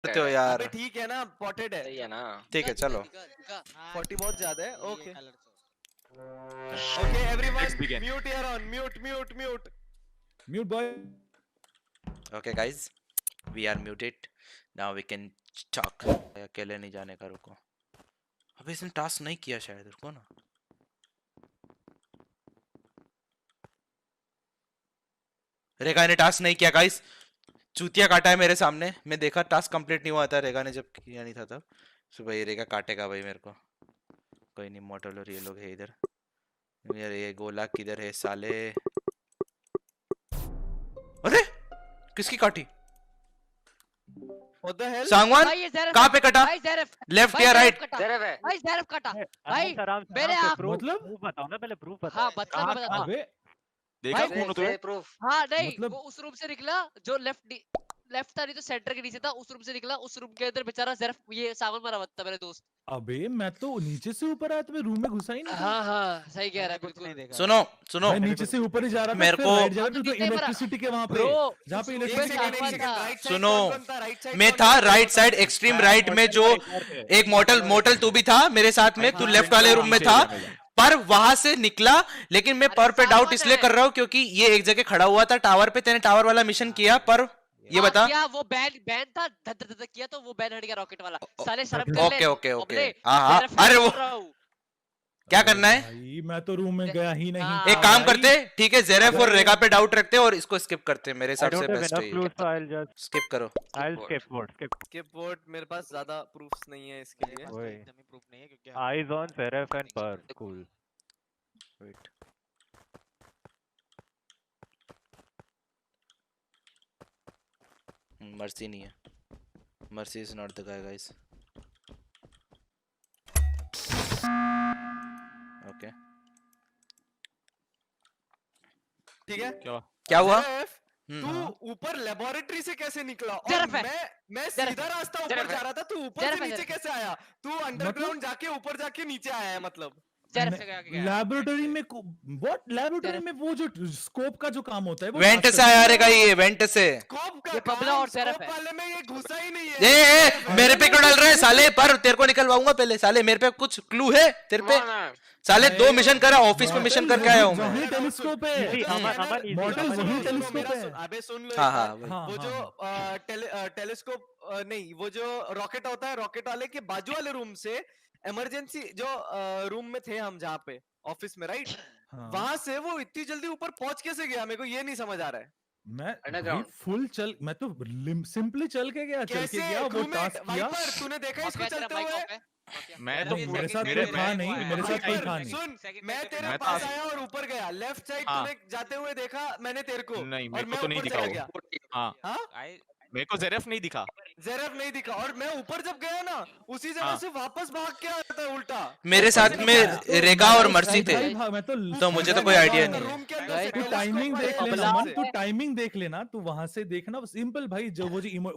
करते हो यार? अबे ठीक है ना, पॉटेड है। सही है ना? ठीक है चलो। 40 बहुत ज्यादा है। Okay Next okay everyone begin. Mute here on, mute mute mute. Mute boy. Okay guys, we are muted now, we can talk. अकेले नहीं जाने का, रुको। अबे इसने टास्क नहीं किया शायद, रुको ना। रेगा ने टास्क नहीं किया गाइस, चूतिया काटा है मेरे सामने। मैं देखा टास्क कंप्लीट नहीं हुआ था रेगा ने जब किया नहीं था तब। सो भाई रेगा काटेगा भाई मेरे को। कोई नहीं, मॉडल और ये लोग है इधर। यार ये गोला किधर है साले? अरे किसकी काटी? What the hell? सांगवान कहाँ पे कटा? लेफ्ट या राइट? ज़ेरफ है। भाई ज़ेरफ कटा भाई मेरे आप मतलब प्रूफ बताओ ना पहले, प्रूफ बताओ। हाँ बता मैं बताता हूँ। अबे देखा भाई, कौन तुम्हें? प्रूफ। हाँ नहीं मतलब- वो उस रूम से निकला जो लेफ्ट था, नहीं तो सेंटर के नीचे था, उस रूम से निकला। उस रूम के अंदर बेचारा ज़ेरफ ये सावन मरा हुआ था मेरे दोस्त। अबे मैं तो नीचे से ऊपर आया, तुम्हें रूम में घुसा ही नहीं था। हाँ हाँ सही कह रहा है बिल्कुल। सुनो सुनो, मैं नीचे से ऊपर ही जा रहा था, मेरे फिर को- राइट जा रहा था हाँ, तो तो इलेक्ट्रिसिटी के वहां पे, ब्रो जहाँ पे एक इलेक्ट्रिसिटी सेकंड, एक सेकंड, राइट साइड सुनो, कौन था? राइट साइड मैं था राइट साइड एक्सट्रीम राइट में, जो एक मोटल तू भी था मेरे साथ में, तू लेफ्ट वाले रूम में था। पर वहां से निकला, लेकिन मैं पर पे डाउट इसलिए कर रहा हूँ क्योंकि ये एक जगह खड़ा हुआ था टावर पे। तेने टावर वाला मिशन किया, पर ये बता। क्या वो बैन था, धद धद किया तो वो बैन हट गया रॉकेट वाला। साले शर्म कर ले। ओके ओके ओके, अबले, हाँ हाँ। ज़ेरफ अरे बोल वो रहा हूँ। क्या करना है? भाई मैं तो रूम में गया ही नहीं। हाँ, एक काम भाई। करते, ठीक है, ज़ेरफ और रेगा पे डाउट रखते हैं और इसको स्किप करते हैं। मेरे हिसाब से बेस्ट है ये। clues, so I'll just skip करो। I'll skip vote. Skip. Skip vote. मेरे पास ज्यादा प्रूफ्स नहीं है इसके लिए। वही। एकदम ही प्रूफ नहीं है क्योंकि Eyes on Seraph and Purr. Cool. Wait, Mercy नहीं है। Mercy is not the guy guys. Okay, ठीक है क्या हुआ? ज़ेरफ, हम्म, तू ऊपर लेबोरेटरी से कैसे निकला? और ज़ेरफ है। मैं ज़ेरफ सीधा है। रास्ता ऊपर ज़ेरफ जा है। रहा था, तू ऊपर ज़ेरफ से है, नीचे ज़ेरफ। कैसे आया? तू अंडरग्राउंड जाके ऊपर जाके नीचे आया है मतलब? ज़ेरफ से गया क्या? लैबोरेटरी में व्हाट? लैबोरेटरी में वो जो स्कोप का जो काम होता है वो वेंट से आया रहेगा ये, वेंट से। स्कोप का ये बबला काम और ज़ेरफ स्कोप है। वाले में ये घुसा ही नहीं ए, है। ए, मेरे पे क्यों डाल रहे हैं साले? पर तेरे को निकलवाऊंगा पहले साले। मेरे पे कुछ क्लू है तेरे पे? साले 2 मिशन करा, ऑफिस में मिशन करके आया हूँ मैं। वही टेलीस्कोप है। Easy, अमन, easy, मॉडल अमन, वही easy. टेलीस्कोप है। अबे सुन लो हाँ एक हाँ बात। वही। हाँ, वो हाँ, जो टेलीस्कोप नहीं, वो जो रॉकेट होता है, रॉकेट वाले के बाजू वाले रूम से इमरजेंसी जो रूम में थे हम, जहाँ पे ऑफिस में, राइट? हाँ। वहां से वो इतनी जल्दी ऊपर पहुंच कैसे गया? मेरे को ये नहीं समझ आ रहा है। मैं Underground. भाई फुल चल, मैं तो सिंपली चल के गया, कैसे वो crewmate, टास्क किया। वाइपर, तूने देखा इसको माफिया तेरा चलते माइक हुए? ऑफ है? मैं तो मेरे साथ मेरे कोई था नहीं, मेरे साथ कोई था नहीं। सुन, मैं तेरे मैं पास तो- आया और ऊपर गया। लेफ्ट साइड हाँ। तूने जाते हुए देखा, मैंने तेरे को। नहीं, और मेरे को मैं तो नहीं ऊपर दिखा चला वो। गया। हाँ, हाँ, मेरे को ज़ेरफ नहीं दिखा। ज़ेरफ नहीं दिखा। और मैं ऊपर जब गया ना, उसी जगह हाँ। से वापस भाग के आता है उल्टा। मेरे साथ में रेगा और मर्सी थे, मैं तो मुझे तो कोई आइडिया नहीं है। रूम के अंदर से तू telescope टाइमिंग पर देख है। लेना बबला मन, तू टाइमिंग देख लेना, तू वहां से देखना सिंपल भाई। जो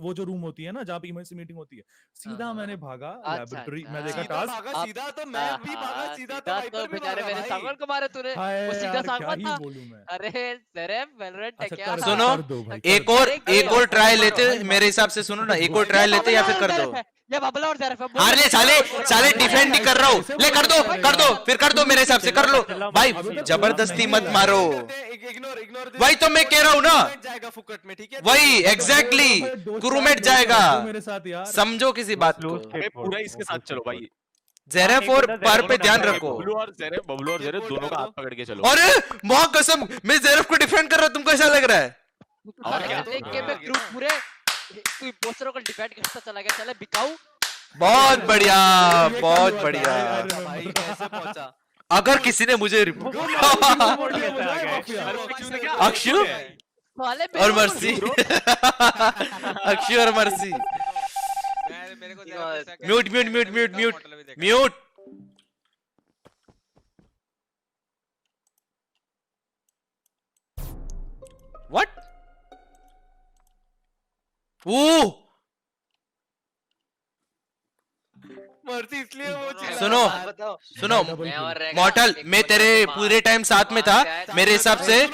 वो जो रूम होती है ना, जहाँ पे इमरजेंसी मीटिंग होती है, सीधा हाँ, मैंने भागा अच्छा, लैबोरेटरी। मैं अच्छा। देखा सीधा टास्क। भागा, सीधा तो मैं भी भागा, सीधा तो वाइपर भी बेचारे भागा मेरे भाई। सागवान को मारे तूने। हाय वो सीधा यार, क्या सागवान ही था। बोलूं मैं। अरे ज़ेरफ वेलोरेंट है अच्छा, क्या? सुनो, कर दो भाई, एक कर और दो। एक और ट्राई लेते, मेरे हिसाब से सुनो ना, एक और ट्राई लेते या फिर कर दो। ये बबला और ज़ेरफ है। हार ले साले, साले डिफेंड नहीं कर रहा हूँ। ले कर दो, फिर कर दो, मेरे हिसाब से कर लो भाई। जबरदस्ती मत मारो। इग्नोर वही तो मैं कह रहा हूँ ना, जाएगा फुकट में, ठीक है? वही एग्जैक्टली क्रूमेट जाएगा। मेरे साथ यार। समझो किसी बात को। अबे पूरा इसके साथ चलो भाई। ज़ेरफ और पर पे ध्यान रखो। बबलू और ज़ेरफ दोनों का हाथ पकड़ के चलो। अरे माँ कसम, मैं ज़ेरफ को डिफेंड कर रहा हूँ, तुमको ऐसा लग रहा है? और क्या? देख के मैं क्रू पूरे तू इम्पोस्टरों को डिफेंड करता चला गया। चले बिकाऊ। बहुत बढ़िया, बहुत बढ़िया। भाई कैसे पहुंचा? अगर किसी ने मुझे अक्षु साले और मर्सी अक्षु और मर्सी मेरे को mute mute mute mute mute mute. What? Oh Mercy इसलिए वो चिल्ला सुनो, रहा है। बताओ सुनो मैं और मॉर्टल, मैं तेरे पूरे टाइम साथ में था मेरे हिसाब से,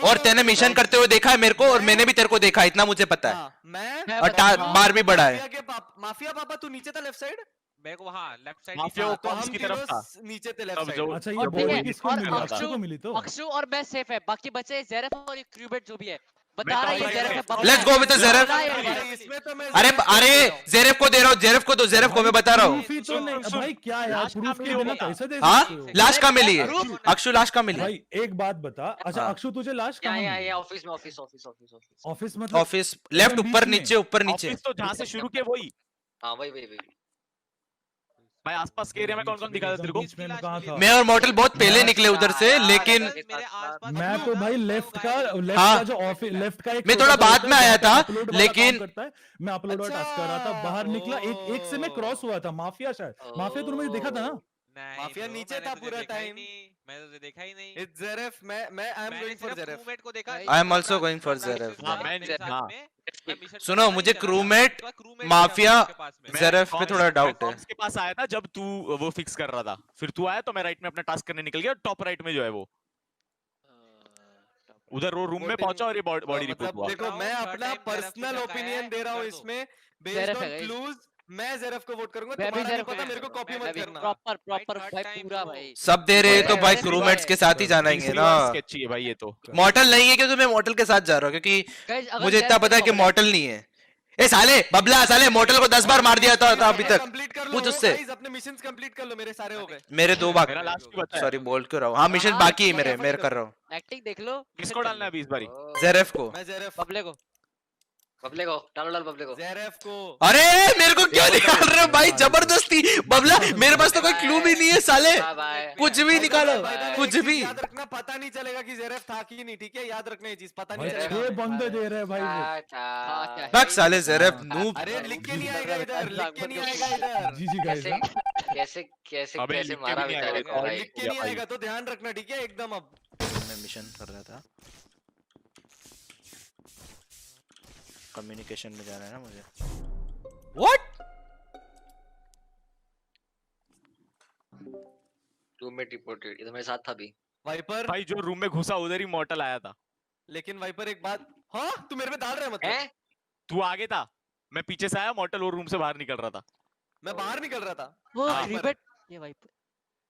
और तेने मिशन करते हुए देखा है मेरे को, और मैंने भी तेरे को देखा है, इतना मुझे पता है। हाँ, मैं मैं और बताता हूँ। बार भी बड़ा है। माफिया पापा तू नीचे था लेफ्ट साइड, मेरे को हाँ लेफ्ट साइड माफिया वो तो कॉम्स हम की तरफ था तीनों नीचे थे लेफ्ट तब साइड। जो अच्छा ये और ठीक बॉडी है, किसको और मिली? अक्षु- अक्षु को मिली तो अक्षु और मैं सेफ है, बाकी बचे जेरेफ और क्यूबेट जो भी है, बता मैं रहा है ये top जेरेफ है, right बबला Let's है। go with the Zeref. Babla है ये। भाई, इसमें तो मैं अरे Zeref अरे को दे रहा हूँ। जेरेफ को दे रहा हूँ, जेरेफ को दो, जेरेफ को मैं बता रहा हूँ। प्रूफ ही तो नहीं सुन, भाई, क्या यार लाश प्रूफ कहाँ के मिली बिना होगी? कैसे दे हाँ सकते हो? लाश का मिली है, Proof? अक्षु लाश का मिली है। भाई एक बात बता, अच्छा हाँ। अक्षु तुझे लाश कहाँ यहाँ मिली? यहाँ ऑफिस में office office office office office मतलब ऑफिस लेफ्ट, बीच ऊपर में। नीचे, ऊपर नीचे। ऑफिस तो जहाँ से शुरू किया वही हाँ वही वही वही भाई। आसपास के एरिया में कौन कौन दिखा था तेरे को? बीच में मैं कहाँ था? मैं और मॉडल बहुत पहले निकले उधर से, यार, लेकिन मेरे आसपास मैं तो भाई लेफ्ट का हाँ। जो ऑफिस लेफ्ट का एक मैं थोड़ा छोटा सा बाद होता में है, आया जहाँ पे था, upload वाला लेकिन- काम करता है, मैं अपलोड वाला टास्क कर रहा था, बाहर निकला एक से मैं क्रॉस हुआ था, माफिया शायद माफिया तो मुझे देखा था ना। नहीं माफिया bro, नीचे मैंने था तुझे पूरा देखा ही time। नहीं, मैंने तुझे देखा ही नहीं। It's Zeref, मैं आई एम मैंने गोइंग फॉर सिर्फ Zeref। crewmate को देखा। I am also going for Zeref. हाँ, मैं- मेरे साथ हाँ। में, मैं mission सुनो, करने मुझे चला crewmate, गया, crewmate माफिया, गया उसके पास में। मैं Zeref पे कॉम्स- थोड़ा मैं डाउट है। कॉम्स के पास आया था जब तू वो फिक्स कर रहा था, फिर तू आया तो मैं राइट में अपना टास्क करने निकल गया। टॉप राइट में जो है वो उधर वो रूम में Voting- पहुंचा और ये बॉडी रिपोर्ट मतलब हुआ। देखो मैं Third अपना time Zeref पर्सनल ने ओपिनियन लगाया दे रहा हूँ है, कर दो। इसमें बेस्ड Zeref ऑन है, guys। क्लूज। मैं Zeref को वोट करूंगा, मैं भी तुम्हारा नहीं Zeref पता, को मेरे को कॉपी मैं मत भी करना। प्रॉपर भाई, प्रॉपर third भाई time पूरा bro। भाई। सब दे रहे हैं तो Zeref भाई है, क्रूमेट्स के साथ ही जाना ही है ना। स्केची है भाई ये तो। मॉर्टल नहीं है क्योंकि मैं मॉर्टल के साथ जा रहा हूँ, क्योंकि Guys, अगर मुझे इतना Zeref पता है कि बबला मॉर्टल नहीं है। ए साले बबला, साले मॉर्टल को 10 बार मार दिया था अभी तक। कंप्लीट कर लो पूछ उससे। guys, अपने मिशंस कंप्लीट कर लो, मेरे सारे हो गए। मेरे 2 बाकी, मेरा लास्ट भी बचा है। सॉरी बोल क्यों रहा हूँ। हाँ मिशन हाँ, बाकी है मेरे, फटाफट मैं कर। कर रहा हूँ। एक्टिंग देख लो। किसको डालना है अभी इस बारी? जेरेफ को। मैं Zeref, बबले को। बबले को डालो बबले को Zeref को। अरे मेरे को क्यों निकाल रहे हो भाई जबरदस्ती? बबला मेरे पास तो कोई क्लू भी नहीं है साले, बाय बाय कुछ भी निकालो, By the way, कुछ एक चीज भी। याद रखना, पता नहीं चलेगा कि Zeref था कि नहीं, ठीक है? याद रखना ये चीज, पता भाई नहीं Zeref- चलेगा। 6 बंदे दे रहे हैं भाई वो। हाँ, क्या है? बक साले जेरेफ नूब। अरे लिख के नहीं आएगा इधर, लिख के नहीं आएगा इधर, जी जी गाइस कैसे कैसे कैसे अबे, कैसे लिख के मारा भी नहीं बेचारे आएगा। को भाई लिख के नहीं आएगा तो ध्यान रखना, ठीक है? एकदम अब मैं मिशन कर रहा था, कम्युनिकेशन में जाना है ना मुझे। व्हाट? रूममेट रिपोर्टेड, ये तो मेरे साथ था भी। वाइपर। भाई जो रूम में घुसा उधर ही मॉर्टल आया था। लेकिन वाइपर एक बात, हाँ तू मेरे पे डाल रहा है मतलब? हैं? तू आगे था, मैं पीछे से आया, मॉर्टल वो रूम से बाहर निकल रहा था। मैं बाहर निकल रहा था। वो हाँ, क्रिकेट ये भाई।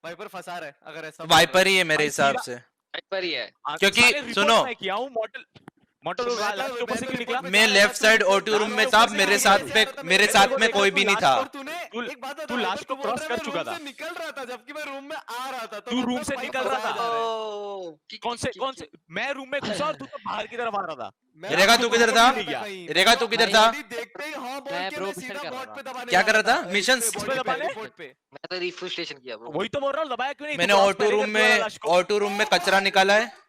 वाइपर फंसा रहा है अगर ऐसा। वाइपर ही है मेरे भाई, हिसाब सीधा- से। पर ही है। क्योंकि सारे report सुनो, मैं किया हूँ मॉर्टल मॉर्टल मैं तो- लास्ट के ऊपर मैं से तो क्यों निकला? report मैं लेफ्ट साइड O2 रूम में था, मेरे साथ में कोई भी नहीं था। और तूने तू- एक बात बता, तू लास्ट वाइपर, को बोल cross रहा है, कर मैं चुका रूम था। से निकल रहा था जबकि मैं रूम में आ रहा था। तो तू मतलब रूम से भाई निकल रहा फंसाया था। जा रहा है। ओह कौन से मैं रूम में घुसा और तू तो बाहर की तरफ आ रहा था। मैं रेगा, आपको तू किधर बोल था? रहा कहीं। रेगा, तू किधर था? भाई, देखते ही हाँ बोल मैं के bro मैं mission सीधा कर रहा बॉट पे था। दबाने क्या जा कर रहा था? इस पे, Missions? bot किस पे पे, दबाने? report पे। मैं तो रिफ्रेशन किया ब्रो। वही तो बोल रहा हूँ, दबाया क्यों नहीं? मैंने तू cross O2 रूम पहले कर में लास्ट को। O2 रूम में कचरा निकाला है।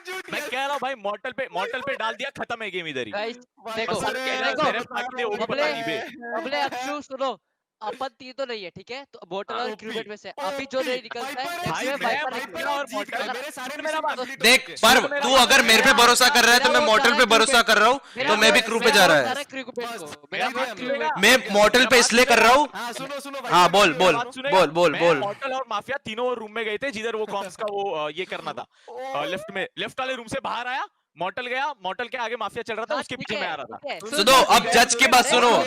झूठ मैं yes। कह रहा हूँ भाई, मॉर्टल पे डाल दिया, खत्म है गेम इधर ही। गाइस वाइपर देखो, अरे, देखो, वाइपर Zeref ताकि वो भी बबले- पता नहीं बे। अबले अक्षु सुनो, अपन तीन तो नहीं है, ठीक है? तो बोटल और OP, क्रिकेट में से अभी जो नहीं निकलता है वाइपर नेक्स्ट भाई, में मैं वाइपर वाइपर निकलेगा। और जीत मॉर्टल गए, अगर- मेरे सारे सुन मेरा mission बात, complete हो देख चुके हैं। पर्व, मेरा तू अगर मेरे पे भरोसा कर रहा है तो मैं मॉर्टल पे भरोसा कर रहा हूँ, तो मैं भी क्रू पे जा रहा है। क्रिकेट को मेरा मेरा बात क्रिकेट सुनेगा? मैं मॉर्टल पे इसलिए कर रहा हूँ। हाँ सुनो सुनो हाँ वाइपर बोल की बोल बात बात सुनेगा? बोल बोल मैं, बोल। मॉर्टल और माफिया तीनों रूम में गए थे जिधर वो कॉम्स का वो ये करना था। लेफ्ट वाले रूम से बाहर आया, मॉर्टल गया, मॉर्टल के आगे माफिया चल रहा था, उसके पीछे मैं आ रहा था। सुनो, अब जज की बात सुनो,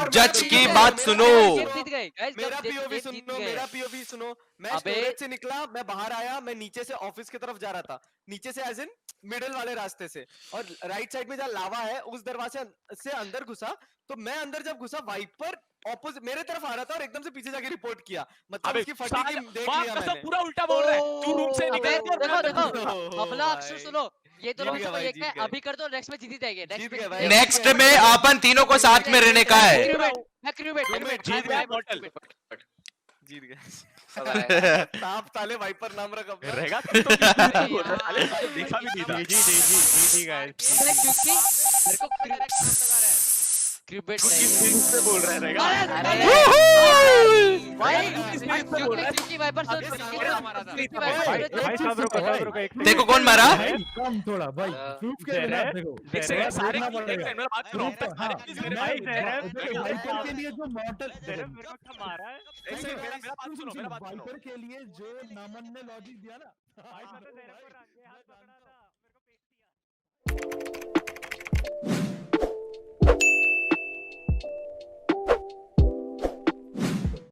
जज की बात सुनो। जीत गए गाइस, मेरा जीत पीओवी जीत सुनो, गए। मेरा पीओवी सुनो। मैं अबे- स्टोरेज से निकला, मैं बाहर आया, मैं नीचे से ऑफिस की तरफ जा रहा था, नीचे से एज इन मिडिल वाले रास्ते से, और राइट साइड में जहाँ लावा है उस दरवाजे से अंदर घुसा। तो मैं अंदर जब घुसा, वाइपर ऑपोजिट मेरे तरफ आ रहा था और एकदम से पीछे जाके रिपोर्ट किया। मतलब अबे उसकी फटी की देख बाप लिया कसम मैंने। पूरा उल्टा बोल रहा है। तू रूम से अबे निकल के और देखो मैं देखो, अंदर घुसा। ओह अबला अक्षु भाई। सुनो, ये दोनों जीत में से गए कोई भाई, एक है, जीत गए। अभी कर दो, नेक्स्ट में जीत ही जाएंगे। जीत गए नेक्स्ट भाई। में नेक्स्ट में अपन तीनों को साथ में रहने का है। मैं क्रिकेट जीत गया मॉर्टल। जीत गए। बाय ताप ताले वाइपर नाम रखा अपना। रहेगा तू तो किसी को बोल रहा है, साले तुझे देखा भी नहीं था। जी गाइस। क्योंकि मेरे को क्रिकेट तू किस चीज से बोल रहा है रहेगा? अरे भाई इसने इससे बोला है। क्योंकि वाइपर से अबे क्योंकि सामने हमारा था। क्योंकि भाई, वाइपर एक भाई चीज सब रुको सुनो, सब रुको एक देखो कौन मारा भाई कम थोड़ा भाई हाँ। प्रूफ के बिना जरा- देखो एक सेकंड सारे देखना एक पड़ेगा। सेकंड मेरा बात सुनो हाँ, सारे चीज़ मेरे भाई, पे- जरा- देखो, वाइपर के लिए जो मॉडल जरा मेरे को क्या मारा है एक सेकंड मेरा बात सुनो मेरा बात सुनो वाइपर के लिए जो नामन ने लॉजिक दिया ना भाई I मैंने know, तेरे को भाई, रंगे हाथ मैं पकड़ा जानता था मेरे को पेश किया